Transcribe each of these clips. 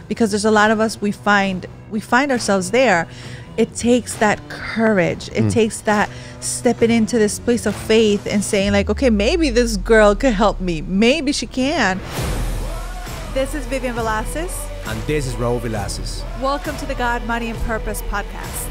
because there's a lot of us we find ourselves there. It takes that courage. It takes that stepping into this place of faith and saying like, okay, maybe this girl could help me. Maybe she can. This is Vivian Velasquez. And this is Raul Velasquez. Welcome to the God, Money, and Purpose podcast.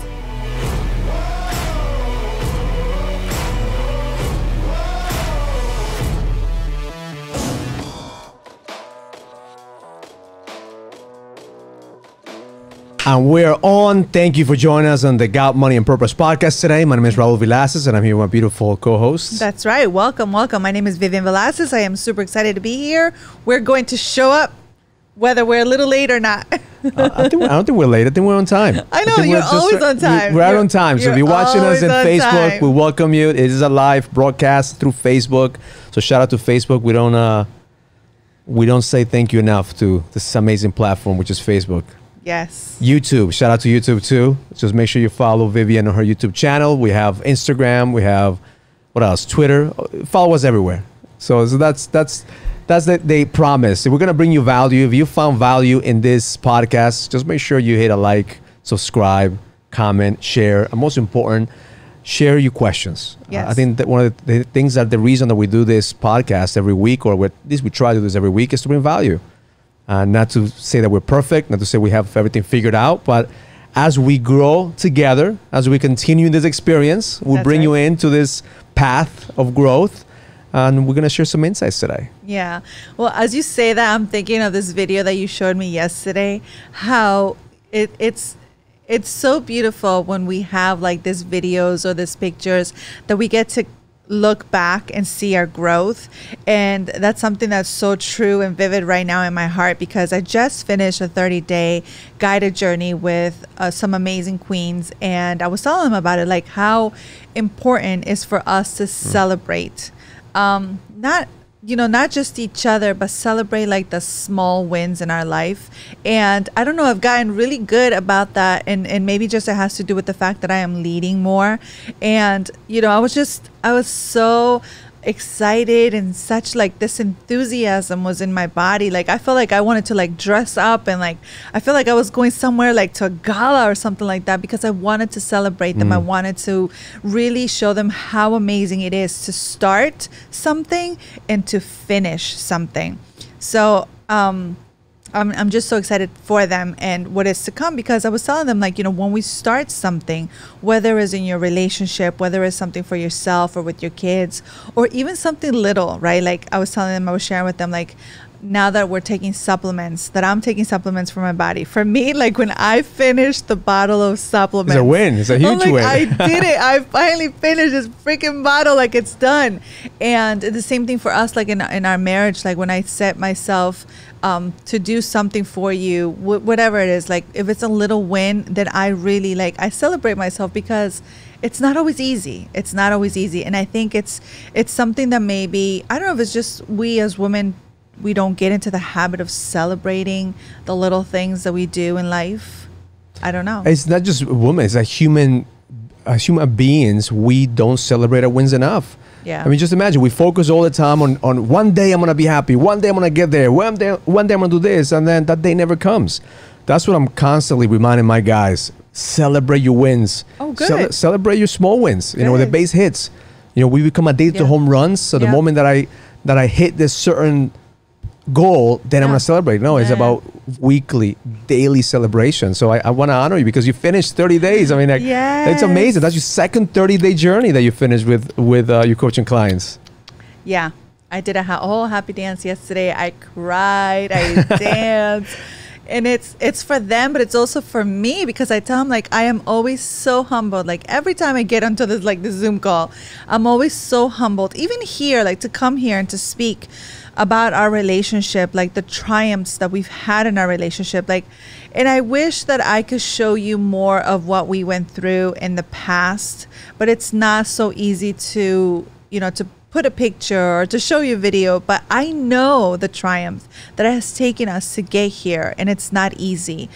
And we're on. Thank you for joining us on the God, Money, and Purpose podcast today. My name is Raul Velasquez, and I'm here with my beautiful co-host. That's right. Welcome, welcome. My name is Vivian Velasquez. I am super excited to be here. We're going to show up, whether we're a little late or not. I don't think we're late. I think we're on time. I know, you're always on time. We're right on time. So if you're watching us on Facebook, we welcome you. It is a live broadcast through Facebook. So shout out to Facebook. We don't say thank you enough to this amazing platform, which is Facebook. Yes. YouTube. Shout out to YouTube too. Just make sure you follow Vivian on her YouTube channel. We have Instagram. We have, what else? Twitter. Follow us everywhere. So that's the promise. If we're going to bring you value, if you found value in this podcast, just make sure you hit a like, subscribe, comment, share. And most important, share your questions. Yes. I think that one of the things that the reason that we do this podcast every week, or at least we try to do this every week, is to bring value. Not to say that we're perfect, not to say we have everything figured out, but as we grow together, as we continue in this experience, we'll bring you into this path of growth, and we're going to share some insights today. Yeah. Well, as you say that, I'm thinking of this video that you showed me yesterday, how it's so beautiful when we have like these videos or these pictures that we get to look back and see our growth. And that's something that's so true and vivid right now in my heart, because I just finished a 30-day guided journey with some amazing queens, and I was telling them about it, like how important is for us to celebrate not just each other, but celebrate like the small wins in our life. And I don't know, I've gotten really good about that, and maybe just it has to do with the fact that I am leading more. And I was so excited, and such like this enthusiasm was in my body. Like I felt like I wanted to like dress up, and like I feel like I was going somewhere like to a gala or something like that, because I wanted to celebrate them. I wanted to really show them how amazing it is to start something and to finish something. So I'm just so excited for them and what is to come, because I was telling them, like, when we start something, whether it's in your relationship, whether it's something for yourself or with your kids, or even something little, right? Like I was telling them, I was sharing with them, like, now that we're taking supplements, that I'm taking supplements for my body. For me, like when I finished the bottle of supplements, it's a win. It's a huge win. I did it. I finally finished this freaking bottle. Like it's done. And the same thing for us, like in our marriage, like when I set myself to do something for you, whatever it is, like if it's a little win, then I really I celebrate myself, because it's not always easy. It's not always easy. And I think it's something that maybe, I don't know if it's just we as women, we don't get into the habit of celebrating the little things that we do in life. I don't know. It's not just women. It's as human beings, we don't celebrate our wins enough. Yeah. I mean, just imagine, we focus all the time on one day I'm going to be happy. One day I'm going to get there. One day I'm going to do this. And then that day never comes. That's what I'm constantly reminding my guys. Celebrate your wins. Oh, good. Celebrate your small wins. The base hits. We become addicted to home runs. So the moment that I hit this certain goal, then I'm going to celebrate. No, it's about weekly, daily celebration. So I want to honor you, because you finished 30 days. I mean, it's amazing. That's your second 30-day journey that you finished with your coaching clients. Yeah. I did a whole happy dance yesterday. I cried. I danced. And it's for them, but it's also for me, because I tell them, like, I am always so humbled. Like every time I get onto this Zoom call, I'm always so humbled. Even here, like to come here and to speak about our relationship, like the triumphs that we've had in our relationship. Like, and I wish that I could show you more of what we went through in the past, but it's not so easy to, to put a picture or to show you a video. But I know the triumph that it has taken us to get here, and it's not easy.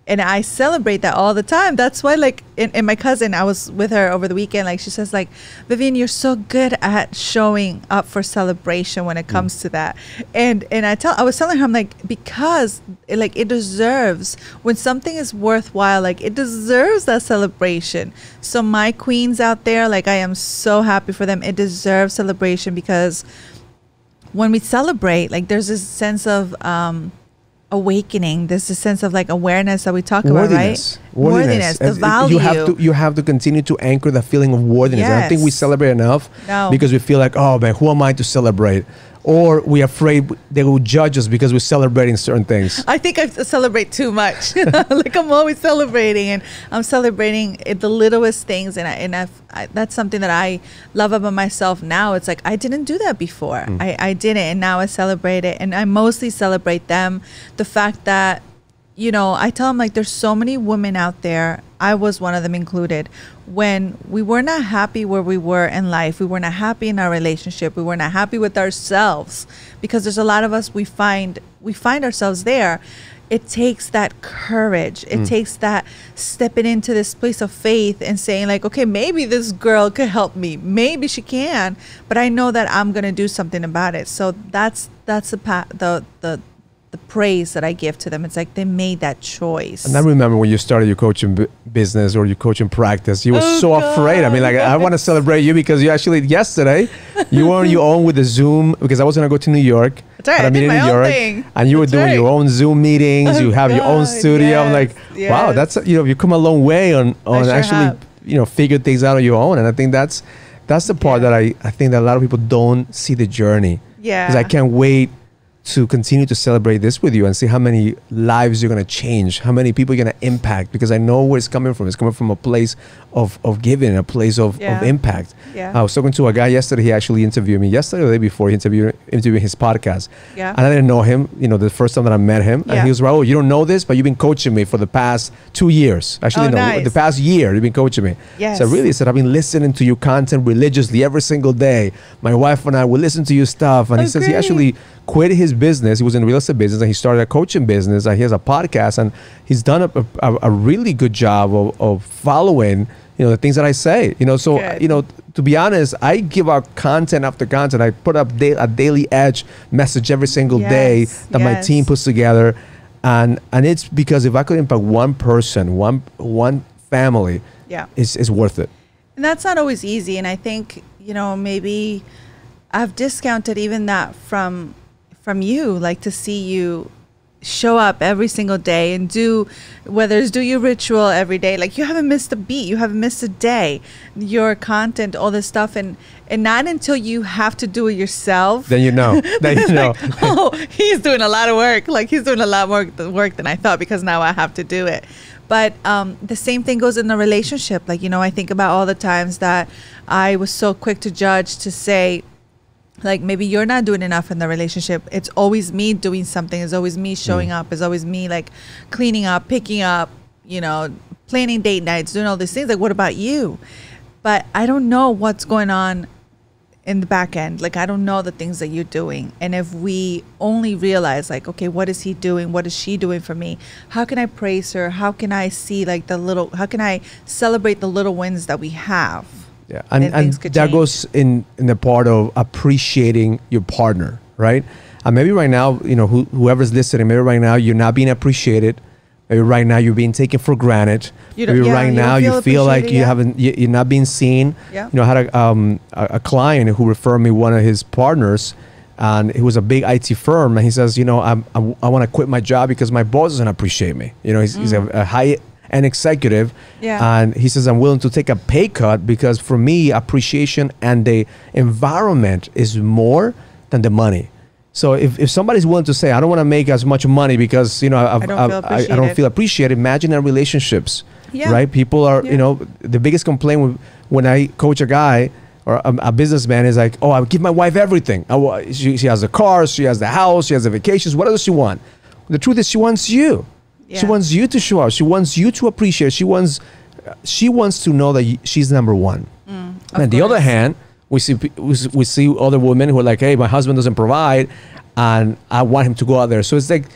And I celebrate that all the time. That's why, like, and my cousin, I was with her over the weekend. Like, she says, like, Vivian, you're so good at showing up for celebration when it comes to that. And I was telling her, I'm like, because like it deserves, when something is worthwhile, like it deserves that celebration. So my queens out there, like, I am so happy for them. It deserves celebration, because when we celebrate, like, there's this sense of awakening. There's a sense of like awareness that we talk about, right? Worthiness, the value. You have to continue to anchor the feeling of worthiness. Yes. I don't think we celebrate enough, because we feel like, oh man, who am I to celebrate? Or we're afraid they will judge us because we're celebrating certain things. I think I celebrate too much. Like, I'm always celebrating, and I'm celebrating the littlest things. And that's something that I love about myself now. It's like, I didn't do that before. I didn't. And now I celebrate it. And I mostly celebrate them. The fact that, you know, I tell them, like, there's so many women out there, I was one of them included, when we were not happy where we were in life, we were not happy in our relationship, we were not happy with ourselves, because there's a lot of us, we find ourselves there. It takes that courage. It takes that stepping into this place of faith and saying, like, okay, maybe this girl could help me. Maybe she can, but I know that I'm going to do something about it. So that's the praise that I give to them. It's like they made that choice. And I remember when you started your coaching business or your coaching practice, you were so afraid. I mean, like, I want to celebrate you, because you actually, yesterday, you were on your own with the Zoom, because I was going to go to New York. That's right. I mean, in New York, and you were doing your own Zoom meetings. You have your own studio. Yes, I'm like, wow, that's, you know, you come a long way on actually, you know, figure things out on your own. And I think that's the part that I think that a lot of people don't see the journey. Yeah. Because I can't wait to continue to celebrate this with you and see how many lives you're going to change, how many people you're going to impact, because I know where it's coming from. It's coming from a place of giving, a place of impact. I was talking to a guy yesterday. He actually interviewed me yesterday or the day before. He interviewed his podcast. And I didn't know him, you know, the first time that I met him. And he was, Raul, you don't know this, but you've been coaching me for the past 2 years. Actually, the past year, you've been coaching me. So really, he said, I've been listening to your content religiously every single day. My wife and I will listen to your stuff. And he says he actually quit his business. He was in the real estate business, and he started a coaching business, and he has a podcast, and he's done a really good job of following, you know, the things that I say, you know. So, you know, to be honest, I give out content after content. I put up a daily edge message every single day that my team puts together. And it's because if I could impact one person, one family, it's worth it. And that's not always easy. And I think, you know, maybe I've discounted even that from you, like, to see you show up every single day and do your ritual every day. Like, you haven't missed a beat, you haven't missed a day, your content, all this stuff, and not until you have to do it yourself, then you know. Then you know. Like, oh, he's doing a lot of work. Like, he's doing a lot more work than I thought, because now I have to do it. But the same thing goes in the relationship. Like, you know, I think about all the times that I was so quick to judge, to say, like, maybe you're not doing enough in the relationship. It's always me doing something. It's always me showing up. It's always me, like, cleaning up, picking up, you know, planning date nights, doing all these things. Like, what about you? But I don't know what's going on in the back end. Like, I don't know the things that you're doing. And if we only realize, like, okay, what is he doing? What is she doing for me? How can I praise her? How can I see, like, how can I celebrate the little wins that we have? Yeah, and that goes in the part of appreciating your partner, right? And maybe right now, you know, whoever's listening, maybe right now you're not being appreciated. Maybe right now you're being taken for granted. Maybe right now you feel like you're not being seen. You know, I had a client who referred me one of his partners, and it was a big IT firm, and he says, you know, I want to quit my job because my boss doesn't appreciate me. You know, he's a high an executive, and he says, I'm willing to take a pay cut because for me, appreciation and the environment is more than the money. So if somebody's willing to say, I don't want to make as much money because, you know, I don't feel appreciated, imagine our relationships, right? People are, you know, the biggest complaint when I coach a guy or a businessman is like, oh, I give my wife everything. She has a car, she has the house, she has the vacations. What does she want? The truth is she wants you. She wants you to show up. She wants you to appreciate. She wants to know that she's number one. And on the other hand, we see other women who are like, hey, my husband doesn't provide, and I want him to go out there. So it's like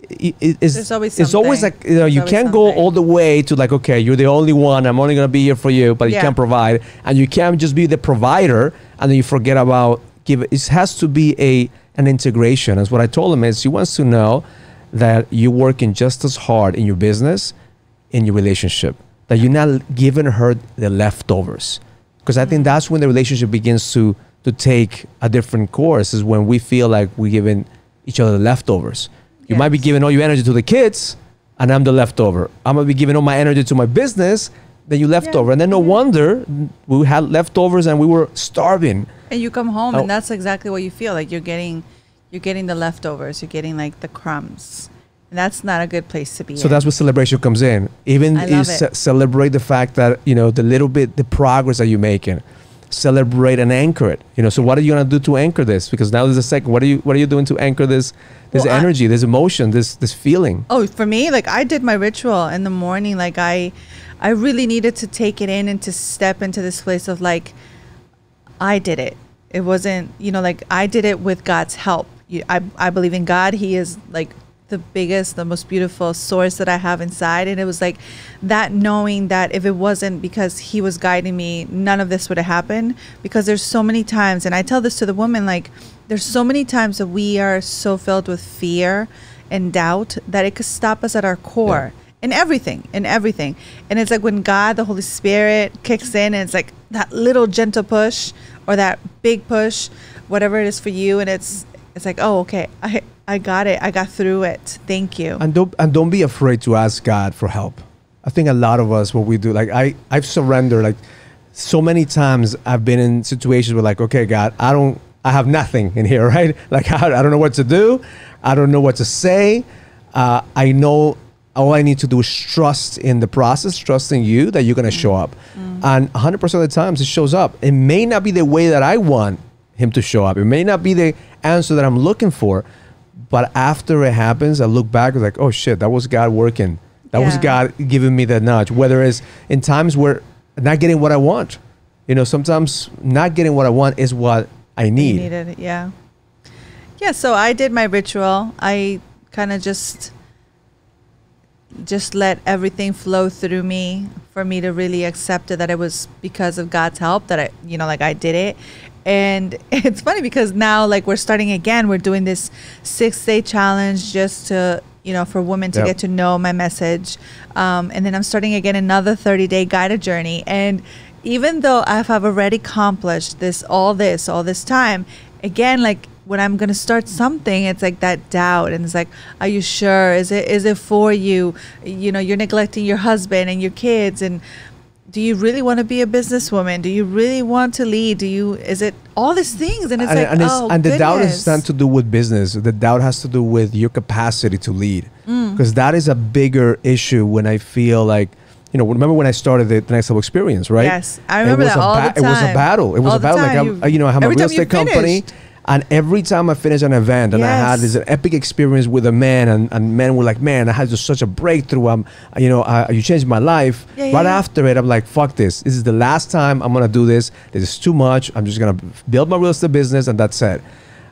There's always it's always something. like, you know, There's you always can't go something. all the way to like, okay, you're the only one, I'm only gonna be here for you, but you Yeah. can't provide, and you can't just be the provider and then you forget about it has to be an integration. As what I told him is, he wants to know that you're working just as hard in your business, in your relationship, that you're not giving her the leftovers, because I think that's when the relationship begins to take a different course, is when we feel like we're giving each other the leftovers. You might be Yes. giving all your energy to the kids, and I'm the leftover. I'm gonna be giving all my energy to my business, then you leftover. And then no wonder we had leftovers and we were starving. And you come home, Oh. and that's exactly what you feel like. You're getting the leftovers. You're getting like the crumbs, and that's not a good place to be. So in. that's where celebration comes in. Even I you love it. celebrate the fact that, you know, the progress that you're making. Celebrate and anchor it. You know, so what are you gonna do to anchor this? Because now there's a second. What are you doing to anchor this Well, energy, this emotion, this feeling? Oh, for me, like I did my ritual in the morning. Like I really needed to take it in and to step into this place of like, I did it. It wasn't, you know, like I did it with God's help. I believe in God. He is like the biggest, the most beautiful source that I have inside. And it was like that, knowing that if it wasn't because he was guiding me, none of this would have happened. Because there's so many times, and I tell this to the women, like there's so many times that we are so filled with fear and doubt that it could stop us at our core. Yeah. In everything. And it's like when God, the Holy Spirit, kicks in, and it's like that little gentle push or that big push, whatever it is for you. And it's like, oh, okay, I got it. I got through it. Thank you. And don't be afraid to ask God for help. I think a lot of us, what we do, like I've surrendered, like so many times I've been in situations where like, okay, God, I have nothing in here, right? Like I don't know what to do. I don't know what to say. I know all I need to do is trust in the process, trust in you that you're going to show up. And 100% of the times it shows up. It may not be the way that I want him to show up. It may not be the answer that I'm looking for. But after it happens, I look back, like, oh shit, that was God working. That was Yeah. God giving me that nudge. Whether it's in times where not getting what I want. You know, sometimes not getting what I want is what I You need. needed it. Yeah. Yeah. So I did my ritual. I kind of just let everything flow through me for me to really accept it, that it was because of God's help that I did it. And it's funny because now, like, we're starting again. We're doing this 6-day challenge just to, for women to Yep. get to know my message. And then I'm starting again another 30-day guided journey. And even though I've already accomplished all this time, again, like, when I'm going to start something, it's like that doubt. And it's like, are you sure? Is it for you? You're neglecting your husband and your kids. And do you really want to be a businesswoman? Do you really want to lead? Is it all these things? And it's The doubt has nothing to do with business. The doubt has to do with your capacity to lead. Because that is a bigger issue when I feel like, remember when I started the Next Level Experience, right? Yes, I remember that all the time. It was a battle. It was All a the battle. time. Like, I have a Every real time you estate company. finished. And every time I finished an event and I had Yes. this epic experience with a man, and men were like, man, I had just such a breakthrough. You changed my life. Yeah, right yeah. after it, I'm like, fuck this. This is the last time I'm going to do this. This is too much. I'm just going to build my real estate business, and that's it.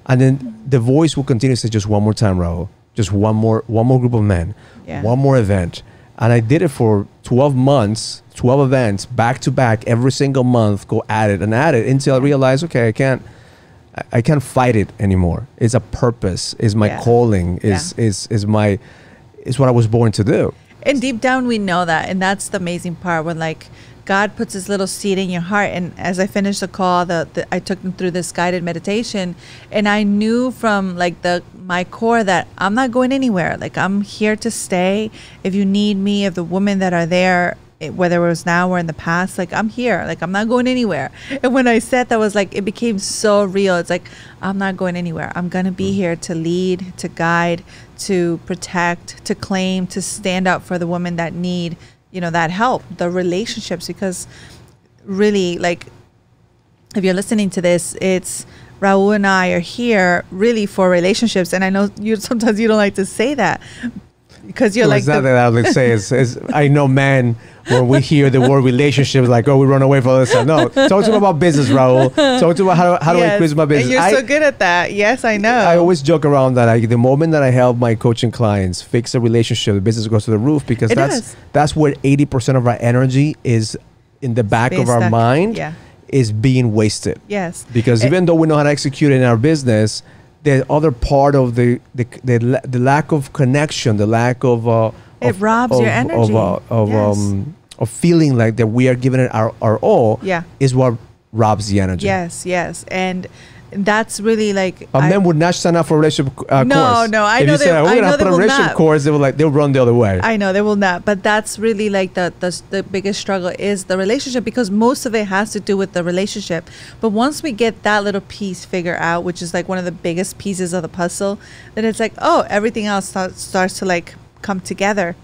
And then the voice will continue to say, just one more time, Raul. Just one more group of men. Yeah. One more event. And I did it for 12 months, 12 events, back to back, every single month, go at it until I realized, okay, I can't fight it anymore. It's a purpose. It's my calling. Is what I was born to do. And deep down, we know that. And that's the amazing part when, like, God puts his little seed in your heart. And as I finished the call, I took them through this guided meditation. And I knew from, like, my core that I'm not going anywhere. Like, I'm here to stay. If you need me, if the women that are there, whether it was now or in the past, like, I'm here. Like, I'm not going anywhere. And when I said that, was like, it became so real. It's like, I'm not going anywhere. I'm going to be here to lead, to guide, to protect, to claim, to stand up for the women that need, that help, the relationships. Because really, like, if you're listening to this, it's Raul and I are here really for relationships. And I know sometimes you don't like to say that, because you're Well, like it's not that I would say. It's I know, man. When we hear the word relationships, like, oh, we run away from this. No, talk to me about business, Raul. Talk to me about how do I increase my business. And you're so good at that. Yes, I know. I always joke around that the moment that I help my coaching clients fix a relationship, the business goes to the roof, because that's where 80% of our energy is in the back of our mind. Yeah. Is being wasted. Yes. Because even though we know how to execute in our business, the other part of the lack of connection, the lack of it robs your energy. Of feeling like that we are giving it our all. Yeah. Is what robs the energy. Yes, and that's really like a man would not sign up for a relationship course. I know if you said, we're gonna put a relationship course, they'll run the other way. I know they will not, but that's really like the biggest struggle is the relationship, because most of it has to do with the relationship. But once we get that little piece figured out, which is like one of the biggest pieces of the puzzle, then it's like, oh, everything else starts to like come together.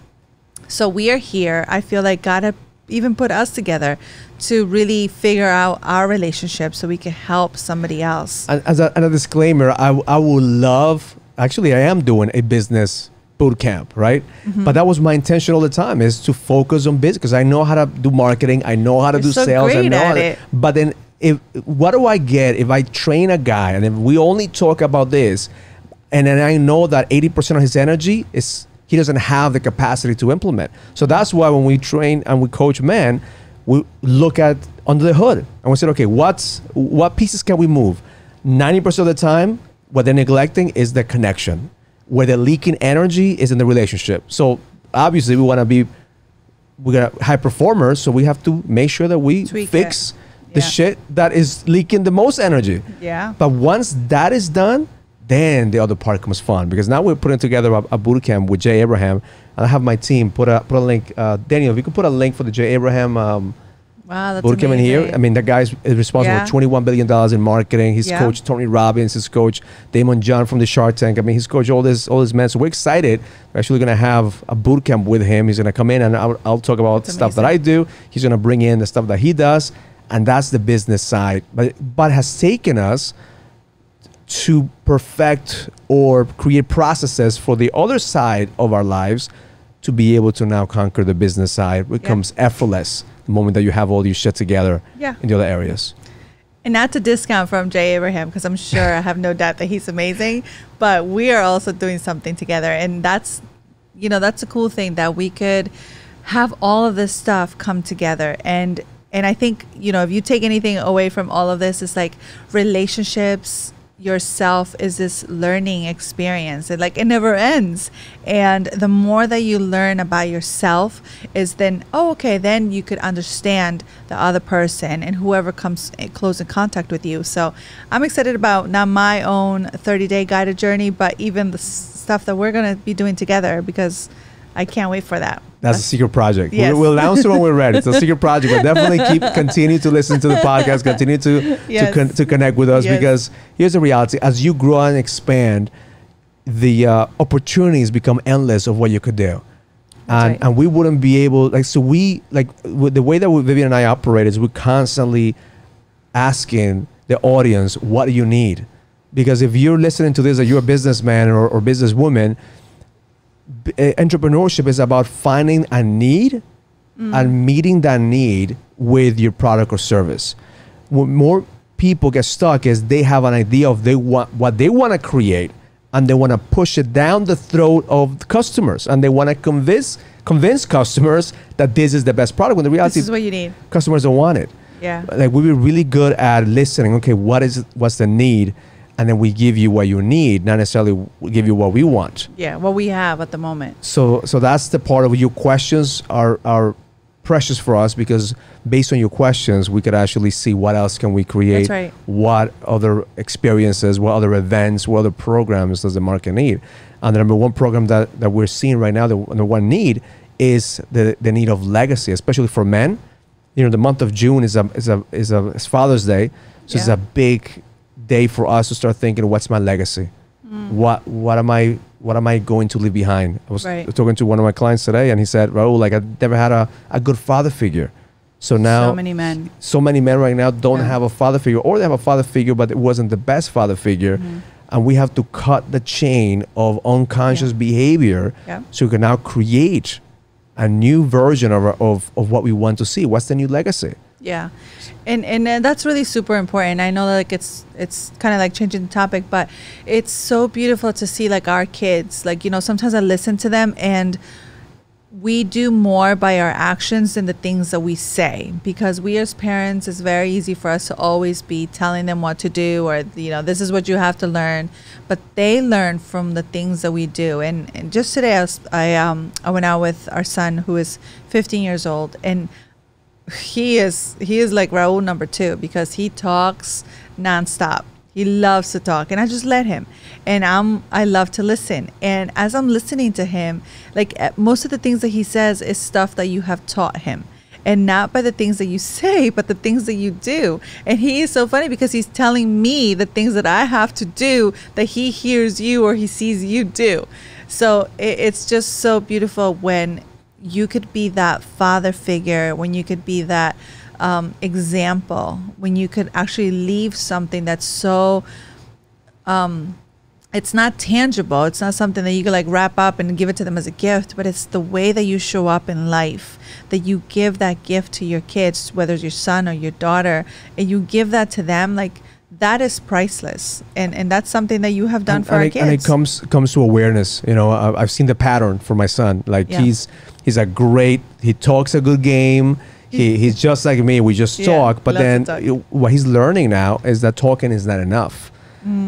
So we are here. I feel like God had even put us together to really figure out our relationship so we can help somebody else. And as a disclaimer, I would love, actually I am doing a business boot camp, right? Mm-hmm. But that was my intention all the time, is to focus on business, because I know how to do marketing, I know how to do sales, I know how to, but then what do I get if I train a guy and if we only talk about this, and then I know that 80% of his energy is he doesn't have the capacity to implement. So that's why when we train and we coach men, we look at under the hood and we said, okay, what pieces can we move? 90% of the time, what they're neglecting is the connection. Where they're leaking energy is in the relationship. So obviously we're high performers, so we have to make sure that we fix the shit that is leaking the most energy. Yeah. But once that is done, then the other part comes fun, because now we're putting together a boot camp with Jay Abraham, and I have my team put a link. Daniel, if you could put a link for the Jay Abraham boot camp in here. I mean, that guy's responsible for $21 billion in marketing. He's coached Tony Robbins. He's coached Damon John from the Shark Tank. I mean, he's coached all this men. So we're excited. We're actually going to have a boot camp with him. He's going to come in and I'll talk about stuff that I do. He's going to bring in the stuff that he does, and that's the business side. But has taken us to perfect or create processes for the other side of our lives to be able to now conquer the business side. It becomes effortless the moment that you have all these shit together in the other areas. And not to discount from Jay Abraham, because I'm sure I have no doubt that he's amazing, but we are also doing something together. And that's a cool thing, that we could have all of this stuff come together. And I think, if you take anything away from all of this, it's like relationships, yourself is this learning experience. It never ends. And the more that you learn about yourself is then, then you could understand the other person and whoever comes close in contact with you. So I'm excited about not my own 30-day guided journey, but even the stuff that we're going to be doing together, because I can't wait for that. That's a secret project. Yes. We'll announce it when we're ready. It's a secret project, but definitely continue to listen to the podcast, continue to connect with us, because here's the reality. As you grow and expand, the opportunities become endless of what you could do. And we wouldn't be able, with the way that Vivian and I operate is we're constantly asking the audience, what do you need? Because if you're listening to this, that you're a businessman or businesswoman, entrepreneurship is about finding a need and meeting that need with your product or service. What more people get stuck is they have an idea of what they want to create, and they want to push it down the throat of the customers, and they want to convince customers that this is the best product, when the reality this is what you need. Customers don't want it. Yeah. We'd be really good at listening. Okay, what's the need? And then we give you what you need, not necessarily we give you what we want. Yeah, what we have at the moment. So that's the part of your questions are precious for us, because based on your questions, we could actually see what else can we create. That's right. What other experiences, what other events, what other programs does the market need? And the number one program that we're seeing right now, the number one need is the need of legacy, especially for men. The month of June is Father's Day, so it's a big day for us to start thinking, what's my legacy? What am I going to leave behind? I was talking to one of my clients today, and he said, Raul, I've never had a good father figure. So now so many men right now don't have a father figure, or they have a father figure, but it wasn't the best father figure. and we have to cut the chain of unconscious behavior, Yeah. so we can now create a new version of what we want to see. What's the new legacy? Yeah, and that's really super important. I know that like it's kind of like changing the topic, but it's so beautiful to see like our kids. Like, you know, sometimes I listen to them and we do more by our actions than the things that we say, because we as parents, it's very easy for us to always be telling them what to do, or, you know, this is what you have to learn, but they learn from the things that we do. And just today I went out with our son, who is 15 years old, and he is like Raul number 2, because he talks nonstop. He loves to talk, and I just let him, and I love to listen. And as I'm listening to him, like most of the things that he says is stuff that you have taught him, and not by the things that you say, but the things that you do. And he is so funny because he's telling me the things that I have to do that he hears you or he sees you do. So it's just so beautiful when you could be that father figure, when you could be that example, when you could actually leave something that's so it's not tangible, it's not something that you could like wrap up and give it to them as a gift, but it's the way that you show up in life, that you give that gift to your kids, whether it's your son or your daughter, and you give that to them. Like, that is priceless, and that's something that you have done for our kids. And it comes to awareness. You know, I've seen the pattern for my son. Like, he's he talks a good game. He's just like me. We just talk. But then what he's learning now is that talking is not enough.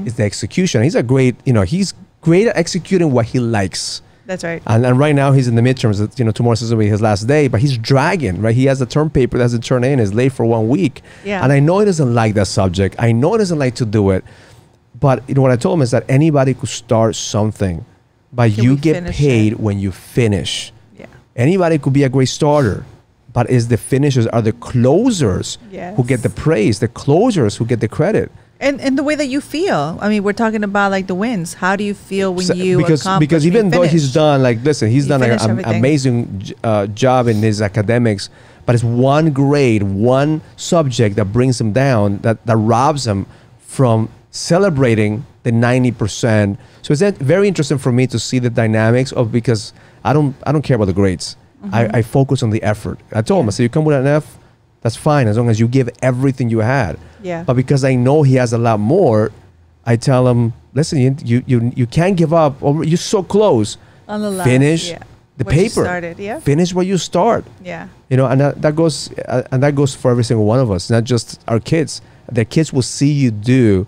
It's the execution. He's great at executing what he likes. That's right. And right now he's in the midterms. You know, tomorrow's going to be his last day, but he's dragging, right? He has a term paper that hasn't turned in. Is late for 1 week. Yeah. And I know he doesn't like that subject. I know he doesn't like to do it. But you know what I told him is that anybody could start something, but you get paid when you finish. Yeah. Anybody could be a great starter, but it's the finishers, are the closers who get the praise, the closers who get the credit. And the way that you feel. I mean, we're talking about like the wins. How do you feel when you accomplish? Because even though he's done, like, listen, he's done an amazing job in his academics, but it's one grade, one subject that brings him down, that robs him from celebrating the 90%. So it's very interesting for me to see the dynamics of, because I don't care about the grades. I focus on the effort. I told him, I said, you come with an F, that's fine, as long as you give everything you had. Yeah. But because I know he has a lot more, I tell him, listen, you can't give up. Or you're so close. On the last, finish the what you paper. started, Finish what you start. Yeah. You know, and that goes for every single one of us, not just our kids. Their kids will see you do.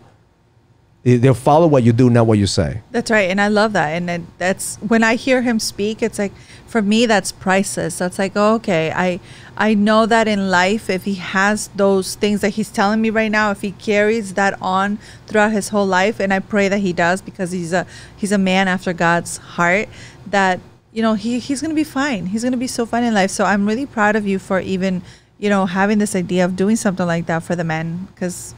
They'll follow what you do, not what you say. That's right. And I love that. And then that's when I hear him speak, it's like, for me, that's priceless. That's like, oh, okay, I know that in life, if he has those things that he's telling me right now, if he carries that on throughout his whole life, and I pray that he does, because he's a man after God's heart, that, you know, he's going to be fine. He's going to be so fine in life. So I'm really proud of you for even, you know, having this idea of doing something like that for the men, because,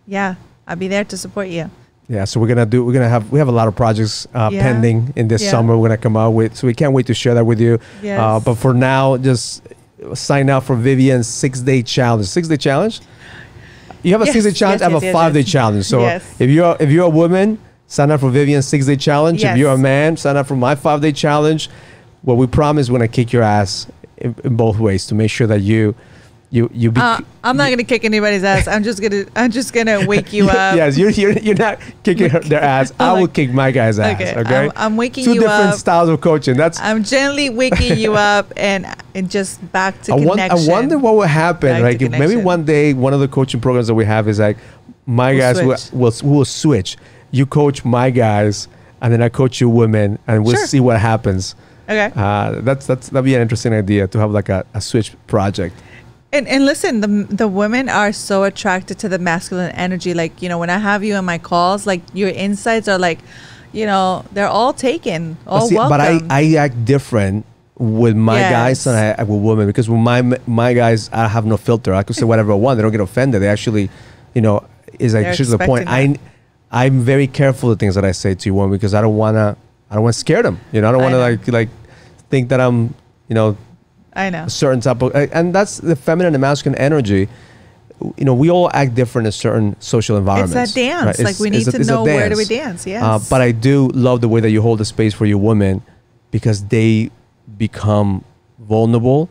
yeah, I'll be there to support you. Yeah, so we have a lot of projects pending in this summer. We're gonna come out with, so we can't wait to share that with you. Yes. But for now, just sign up for Vivian's 6-day challenge. 6-day challenge? You have a 6-day challenge. I have a 5-day challenge. So if you're a woman, sign up for Vivian's 6-day challenge. If you're a man, sign up for my 5-day challenge. What we promise, we're gonna kick your ass in both ways to make sure that I'm not gonna kick anybody's ass. I'm just gonna wake you up. Yes, you're not kicking their ass. I will kick my guy's ass. Okay. I'm waking you up. 2 different styles of coaching. I'm gently waking you up and just back to connection. I wonder what will happen. Like, if maybe one day one of the coaching programs that we have is like, my guys will switch. You coach my guys, and then I coach you women, and we'll see what happens. Okay. That'd be an interesting idea to have like a switch project. And listen, the women are so attracted to the masculine energy. Like, you know, when I have you in my calls, like, your insights are like, you know, they're all taken, welcome. But I act different with my guys than I act with women, because with my guys, I have no filter. I could say whatever I want. They don't get offended. They actually, you know, is like to the point. I'm very careful with the things that I say to women, because I don't want to scare them. You know, I don't want to like think that I'm, you know, I know. A certain type of, and that's the feminine and masculine energy. we all act different in certain social environments. It's a dance. Right? Like we need to know where do we dance. Yes. But I do love the way that you hold the space for your women, because they become vulnerable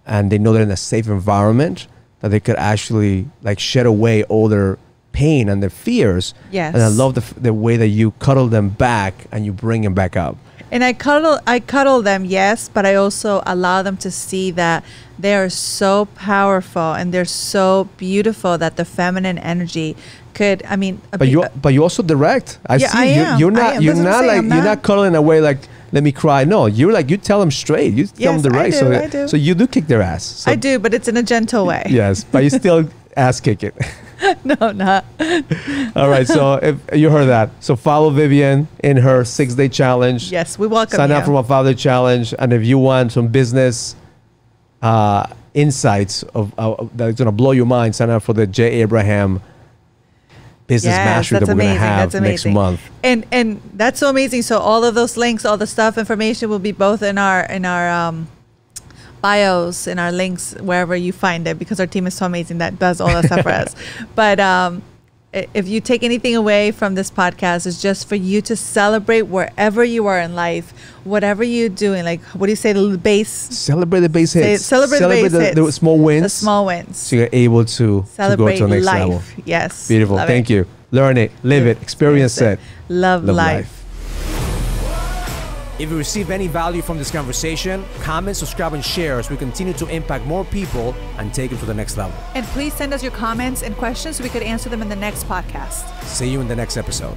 and they know they're in a safe environment that they could actually like shed away all their pain and their fears. Yes. And I love the way that you cuddle them back and you bring them back up. And I cuddle them, yes, but I also allow them to see that they are so powerful and they're so beautiful that the feminine energy could, I mean, but you also direct. I see you're not cuddling away like, let me cry. No, you tell them straight. You tell them direct. I do. So you do kick their ass. So, I do, but it's in a gentle way. Yes, but you still ass kick it. No, not. All right, so if you heard that, so follow Vivian in her 6-day challenge. Yes, we welcome Sign you. up for my Father Challenge, and if you want some business insights of that's gonna blow your mind, sign up for the J. Abraham Business Mastery that we're gonna have next month. And that's so amazing. So all of those links, all the stuff, information will be both in our bios, in our links, wherever you find it, because our team is so amazing that does all that stuff for us. But if you take anything away from this podcast, it's just for you to celebrate wherever you are in life, whatever you're doing. Like, what do you say? The base. Celebrate the base hits. Celebrate the small wins. The small wins. So you're able to celebrate go to the next life. level. Yes. Beautiful. Thank you. Learn it. Live it. Experience it. Love life. If you receive any value from this conversation, comment, subscribe, and share as we continue to impact more people and take it to the next level. And please send us your comments and questions so we could answer them in the next podcast. See you in the next episode.